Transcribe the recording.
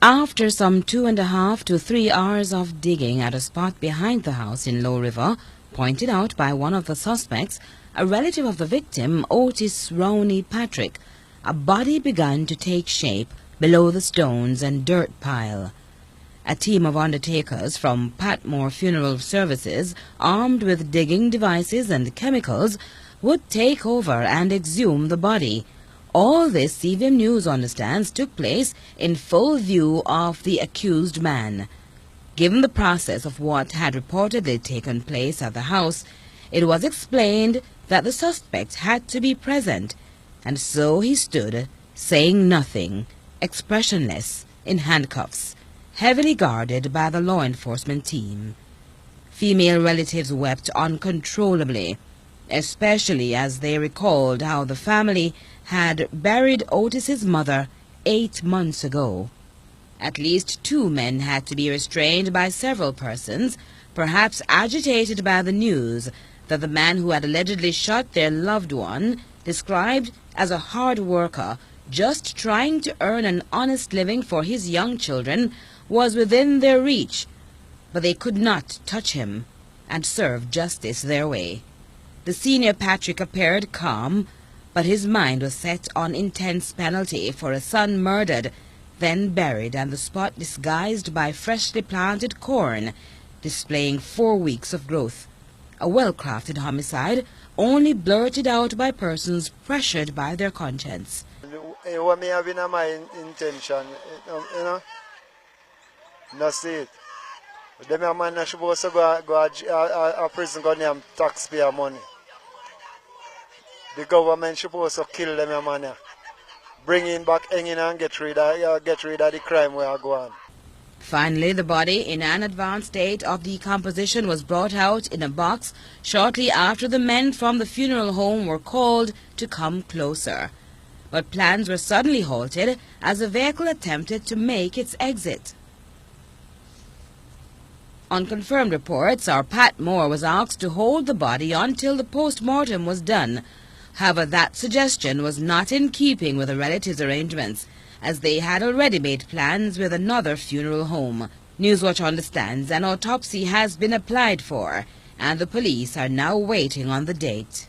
After some 2.5 to 3 hours of digging at a spot behind the house in Low River, pointed out by one of the suspects, a relative of the victim, Otis Rowney Patrick, a body began to take shape below the stones and dirt pile. A team of undertakers from Patmore Funeral Services, armed with digging devices and chemicals, would take over and exhume the body. All this, CVM News understands, took place in full view of the accused man. Given the process of what had reportedly taken place at the house, it was explained that the suspect had to be present, and so he stood, saying nothing, expressionless, in handcuffs, heavily guarded by the law enforcement team. Female relatives wept uncontrollably, especially as they recalled how the family had buried Otis's mother 8 months ago. At least 2 men had to be restrained by several persons, perhaps agitated by the news that the man who had allegedly shot their loved one, described as a hard worker just trying to earn an honest living for his young children, was within their reach, but they could not touch him and serve justice their way. The senior Patrick appeared calm, but his mind was set on intense penalty for a son murdered, then buried, and the spot disguised by freshly planted corn, displaying 4 weeks of growth. A well-crafted homicide, only blurted out by persons pressured by their conscience. What me have in my intention, that's it. Them a man not supposed to go a prison go name taxpayer money. The government supposed to kill them a man. Bring him back hanging and get rid of the crime where I go on. Finally, the body, in an advanced state of decomposition, was brought out in a box shortly after the men from the funeral home were called to come closer. But plans were suddenly halted as the vehicle attempted to make its exit. On confirmed reports, our Pat Moore was asked to hold the body until the post-mortem was done. However, that suggestion was not in keeping with the relatives' arrangements, as they had already made plans with another funeral home. Newswatch understands an autopsy has been applied for, and the police are now waiting on the date.